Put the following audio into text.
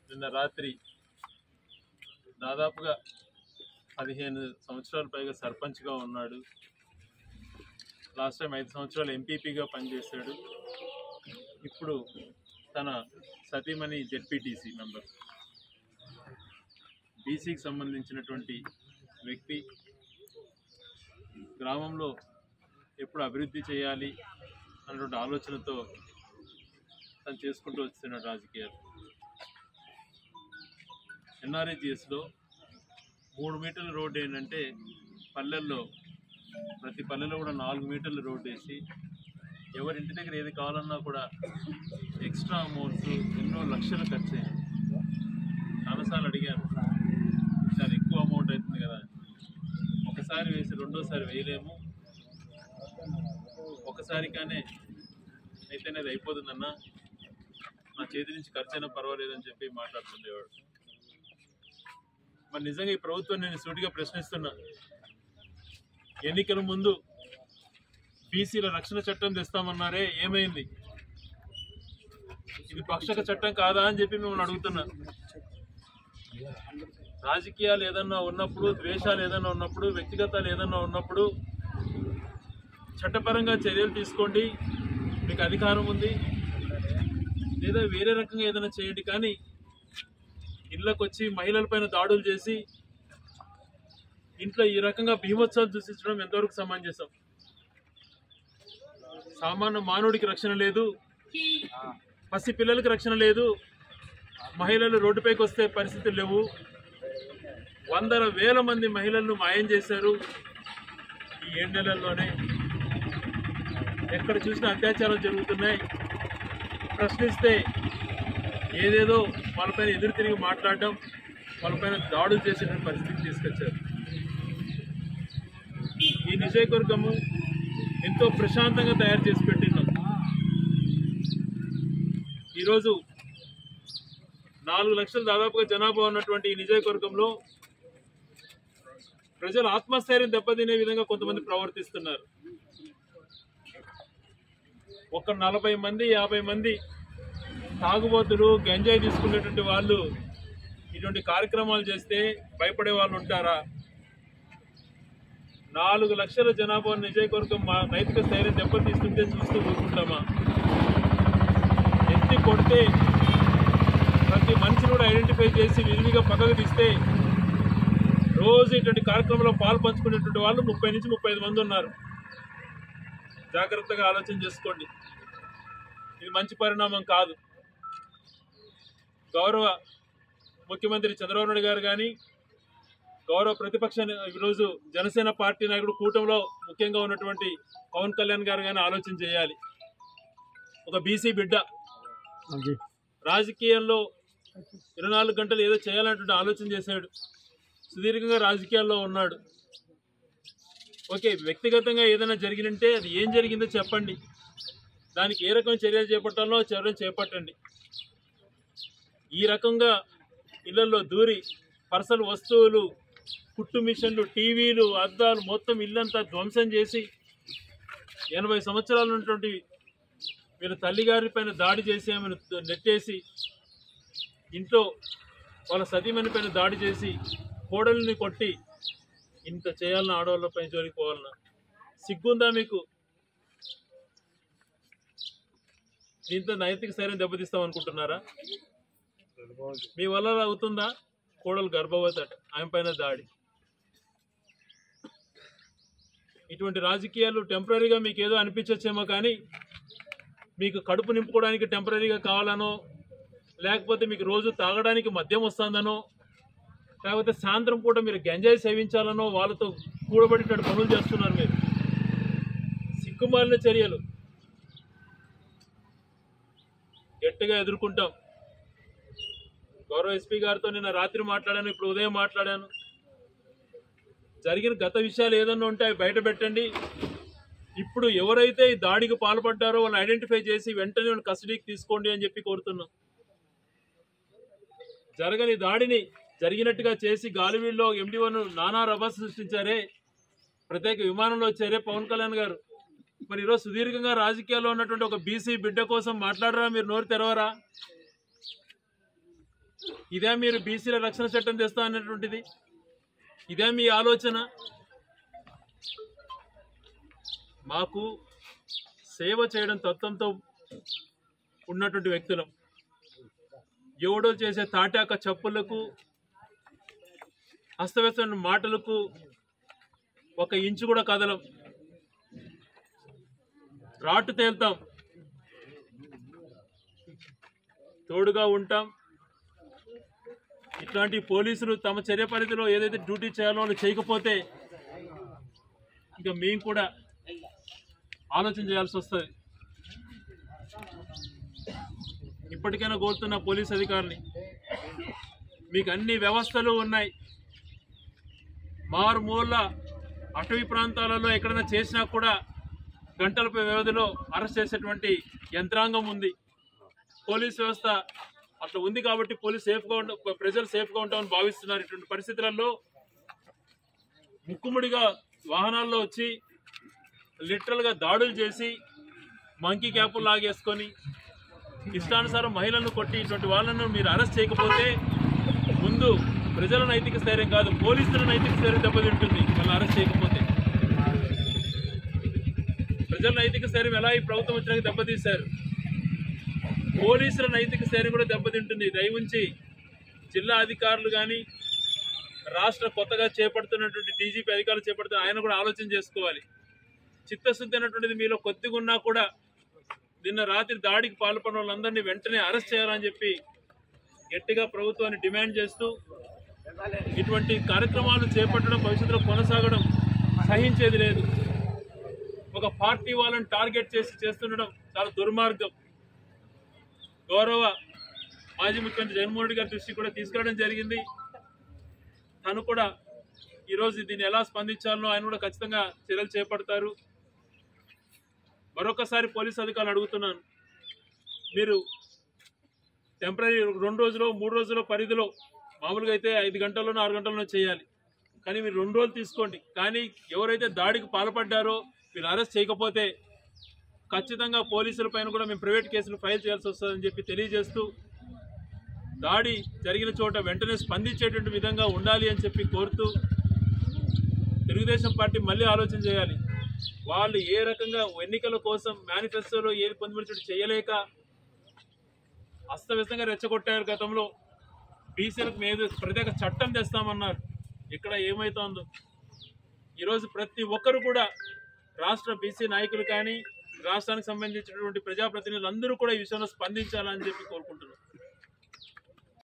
నిన్న రాత్రి దాదాపుగా 15 సంవత్సరాల పైగా సర్పంచ్గా ఉన్నాడు. లాస్ట్ టైం 5 సంవత్సరాలు ఎంపీపీగా పనిచేశాడు. ఇప్పుడు తన సతీమణి జెడ్పీటీసీ మెంబర్, బీసీకి సంబంధించినటువంటి వ్యక్తి. గ్రామంలో ఎప్పుడు అభివృద్ధి చేయాలి అన్నటువంటి ఆలోచనతో తను చేసుకుంటూ వస్తున్నాడు రాజకీయాలు. ఎన్ఆర్ఈజీఎస్లో 3 మీటర్ల రోడ్డు ఏంటంటే పల్లెల్లో ప్రతి పల్లెలో కూడా 4 మీటర్ల రోడ్డు వేసి ఎవరి ఇంటి దగ్గర ఏది కావాలన్నా కూడా ఎక్స్ట్రా అమౌంట్స్ ఎన్నో లక్షలు ఖర్చు అయ్యాయి. చాలాసార్లు అడిగాను, చాలా ఎక్కువ అమౌంట్ అవుతుంది కదా, ఒకసారి వేసి రెండోసారి వేయలేము, ఒకసారిగానే అయితేనే అది అయిపోతుందన్నా, నా చేతి నుంచి ఖర్చు అయినా పర్వాలేదని చెప్పి మాట్లాడుతుండేవాడు. మరి నిజంగా ఈ ప్రభుత్వం నేను సూటిగా ప్రశ్నిస్తున్నా, ఎన్నికల ముందు బీసీల రక్షణ చట్టం తెస్తామన్నారే, ఏమైంది? ఇది పక్షక చట్టం కాదా అని చెప్పి మిమ్మల్ని అడుగుతున్నా. రాజకీయాలు ఏదన్నా ఉన్నప్పుడు, ద్వేషాలు ఏదన్నా ఉన్నప్పుడు, వ్యక్తిగతాలు ఏదన్నా ఉన్నప్పుడు చట్టపరంగా చర్యలు తీసుకోండి, మీకు అధికారం ఉంది, లేదా వేరే రకంగా ఏదైనా చేయండి. కానీ ఇళ్ళకు వచ్చి మహిళలపైన దాడులు చేసి ఇంట్లో ఈ రకంగా భీమోత్సవాలు సృష్టించడం ఎంతవరకు సమంజసం? సామాన్య మానవుడికి రక్షణ లేదు, పసి పిల్లలకి రక్షణ లేదు, మహిళలు రోడ్డుపైకి వస్తే పరిస్థితులు లేవు. 100,000 మంది మహిళలను మాయం చేశారు ఈ 7 నెలల్లోనే. ఎక్కడ చూసినా అత్యాచారాలు జరుగుతున్నాయి. ప్రశ్నిస్తే ఏదేదో వాళ్ళపైన ఎదురు తిరిగి మాట్లాడడం, వాళ్ళపైన దాడులు చేసే పరిస్థితికి తీసుకొచ్చారు. ఈ నియోజకవర్గము ఎంతో ప్రశాంతంగా తయారు చేసి పెట్టినాం. ఈరోజు 4 లక్షలు దాదాపుగా జనాభా ఉన్నటువంటి ఈ నియోజకవర్గంలో ప్రజలు ఆత్మస్థైర్యం దెబ్బతినే విధంగా కొంతమంది ప్రవర్తిస్తున్నారు. ఒక 40 మంది 50 మంది తాగుబోతులు, గంజాయి తీసుకునేటువంటి వాళ్ళు ఇటువంటి కార్యక్రమాలు చేస్తే భయపడే వాళ్ళు ఉంటారా? 4 లక్షల జనాభా నియోజకవర్గం మా నైతిక స్థైర్యం దెబ్బతీస్తుంటే చూస్తూ ఊరుకుంటామా? ఎత్తి కొడితే ప్రతి మనిషిని కూడా ఐడెంటిఫై చేసి విధిగా పక్కకు తీస్తే రోజు ఇటువంటి కార్యక్రమంలో పాలు పంచుకునేటువంటి వాళ్ళు 30 నుంచి 35 మంది ఉన్నారు. జాగ్రత్తగా ఆలోచన చేసుకోండి. ఇది మంచి పరిణామం కాదు. గౌరవ ముఖ్యమంత్రి చంద్రబాబు నాయుడు గారు కానీ, గౌరవ ప్రతిపక్ష ఈరోజు జనసేన పార్టీ నాయకుడు కూటమిలో ముఖ్యంగా ఉన్నటువంటి పవన్ కళ్యాణ్ గారు కానీ ఆలోచన చేయాలి. ఒక బీసీ బిడ్డ రాజకీయాల్లో 24 గంటలు ఏదో చేయాలన్నటువంటి ఆలోచన చేశాడు. సుదీర్ఘంగా రాజకీయాల్లో ఉన్నాడు. ఓకే, వ్యక్తిగతంగా ఏదైనా జరిగినంటే అది ఏం జరిగిందో చెప్పండి, దానికి ఏ రకమైన చర్యలు చేపట్టాలో చర్యలు చేపట్టండి. ఈ రకంగా ఇళ్లలో దూరి పర్సనల్ వస్తువులు, కుట్టు మిషన్లు, టీవీలు, అద్దాలు మొత్తం ఇల్లంతా ధ్వంసం చేసి 80 సంవత్సరాలు ఉన్నటువంటి వీళ్ళ తల్లిగారి పైన దాడి చేసి ఆమెను నెట్టేసి, ఇంట్లో వాళ్ళ సతీమణి పైన దాడి చేసి కోడల్ని కొట్టి ఇంత చేయాలన్న ఆడవాళ్ళ పైన జోలికి పోవాలన్నా సిగ్గుందా మీకు? దీంతో నైతిక స్థైర్యం దెబ్బతీస్తాం అనుకుంటున్నారా? మీ వల్ల అవుతుందా? కోడలు గర్భవతి అట, ఆమె పైన దాడి. ఇటువంటి రాజకీయాలు టెంపరీగా మీకు ఏదో అనిపించచ్చేమో, కానీ మీకు కడుపు నింపుకోవడానికి టెంపరీగా కావాలనో, లేకపోతే మీకు రోజు తాగడానికి మద్యం వస్తుందనో, లేకపోతే సాయంత్రం పూట మీరు గంజాయి సేవించాలనో వాళ్ళతో కూడబడినట్టు పనులు చేస్తున్నారు మీరు. సిగ్గుమాలిన చర్యలు. గట్టిగా ఎదుర్కొంటాం. గౌరవ ఎస్పీ గారితో నిన్న రాత్రి మాట్లాడాను, ఇప్పుడు ఉదయం మాట్లాడాను. జరిగిన గత విషయాలు ఏదన్నా ఉంటే అవి బయట పెట్టండి. ఇప్పుడు ఎవరైతే ఈ దాడికి పాల్పడ్డారో వాళ్ళని ఐడెంటిఫై చేసి వెంటనే కస్టడీకి తీసుకోండి అని చెప్పి కోరుతున్నాం. జరగని దాడిని జరిగినట్టుగా చేసి గాలివీల్లో MD1 నానా రభస సృష్టించారే, ప్రత్యేక విమానంలో వచ్చారే పవన్ కళ్యాణ్ గారు. మరి ఈరోజు సుదీర్ఘంగా రాజకీయాల్లో ఉన్నటువంటి ఒక బీసీ బిడ్డ కోసం మాట్లాడరా? మీరు నోరు తెరవరా? ఇదే మీరు బీసీల రక్షణ చట్టం తెస్తా అన్నటువంటిది? ఇదే మీ ఆలోచన? మాకు సేవ చేయడం తత్వంతో ఉన్నటువంటి వ్యక్తులం. ఎవడో చేసే తాటాక చప్పులకు, అస్తవ్యస్తమైన మాటలకు ఒక ఇంచు కూడా కదలం. రాటు తేల్తాం, తోడుగా ఉంటాం. ఇట్లాంటి పోలీసులు తమ చర్య పరిధిలో ఏదైతే డ్యూటీ చేయాలో వాళ్ళు చేయకపోతే ఇంకా మేము కూడా ఆలోచన చేయాల్సి వస్తుంది. ఇప్పటికైనా కోరుతున్న పోలీస్ అధికారులు, మీకు అన్ని వ్యవస్థలు ఉన్నాయి. మారుమూల అటవీ ప్రాంతాలలో ఎక్కడైనా చేసినా కూడా గంటల వ్యవధిలో అరెస్ట్ చేసేటువంటి యంత్రాంగం ఉంది. పోలీస్ వ్యవస్థ అట్లా ఉంది కాబట్టి ప్రజలు సేఫ్గా ఉంటామని భావిస్తున్నారు. ఇటువంటి పరిస్థితులలో ముక్కుముడిగా వాహనాల్లో వచ్చి లిటరల్గా దాడులు చేసి మంకీ క్యాపులు లాగేసుకొని ఇష్టానుసారం మహిళలను కొట్టి ఇటువంటి వాళ్ళను మీరు అరెస్ట్ చేయకపోతే ముందు ప్రజల నైతిక స్థైర్యం కాదు, పోలీసుల నైతిక స్థైర్యం దెబ్బతింటుంది. మళ్ళీ అరెస్ట్ చేయకపోతే ప్రజల నైతిక స్థైర్యం ఎలా ఈ ప్రభుత్వం వచ్చినాక దెబ్బతీశారు, పోలీసుల నైతిక స్థైర్యం కూడా దెబ్బతింటుంది. దయవుంచి జిల్లా అధికారులు కానీ రాష్ట్ర కొత్తగా చేపడుతున్నటువంటి డీజీపీ అధికారులు చేపడుతున్న ఆయన కూడా ఆలోచన చేసుకోవాలి. చిత్తశుద్ధి అన్నటువంటిది మీలో కొద్దిగా ఉన్నా కూడా నిన్న రాత్రి దాడికి పాల్పడిన వాళ్ళందరినీ వెంటనే అరెస్ట్ చేయాలని చెప్పి గట్టిగా ప్రభుత్వాన్ని డిమాండ్ చేస్తూ ఇటువంటి కార్యక్రమాలు చేపట్టడం, భవిష్యత్తులో కొనసాగడం సహించేది లేదు. ఒక పార్టీ వాళ్ళని టార్గెట్ చేస్తుండడం చాలా దుర్మార్గం. గౌరవ మాజీ ముఖ్యమంత్రి జగన్మోహన్ రెడ్డి గారి దృష్టికి కూడా తీసుకురావడం జరిగింది. తను కూడా ఈరోజు దీన్ని ఎలా స్పందించాలనో ఆయన కూడా ఖచ్చితంగా చర్యలు చేపడతారు. మరొకసారి పోలీసు అధికారులు అడుగుతున్నాను, మీరు టెంపరీ 2 రోజులు 3 రోజుల పరిధిలో మామూలుగా అయితే 5 గంటల్లోనో 6 గంటల్లోనో చేయాలి, కానీ మీరు 2 రోజులు తీసుకోండి. కానీ ఎవరైతే దాడికి పాల్పడ్డారో మీరు అరెస్ట్ చేయకపోతే ఖచ్చితంగా పోలీసుల పైన కూడా మేము ప్రైవేట్ కేసులు ఫైల్ చేయాల్సి వస్తుందని చెప్పి తెలియజేస్తూ, దాడి జరిగిన చోట వెంటనే స్పందించేటువంటి విధంగా ఉండాలి అని చెప్పి కోరుతూ, తెలుగుదేశం పార్టీ మళ్ళీ ఆలోచన చేయాలి. వాళ్ళు ఏ రకంగా ఎన్నికల కోసం మేనిఫెస్టోలో ఏది పొందుపరిచి చేయలేక అస్తవ్యస్తంగా రెచ్చగొట్టారు. గతంలో బీసీలకు మీద ప్రత్యేక చట్టం తెస్తామన్నారు. ఇక్కడ ఏమవుతోందో ఈరోజు ప్రతి ఒక్కరు కూడా రాష్ట్ర బీసీ నాయకులు కానీ రాష్ట్రానికి సంబంధించినటువంటి ప్రజాప్రతినిధులు అందరూ కూడా ఈ విషయంలో స్పందించాలని చెప్పి కోరుకుంటున్నారు.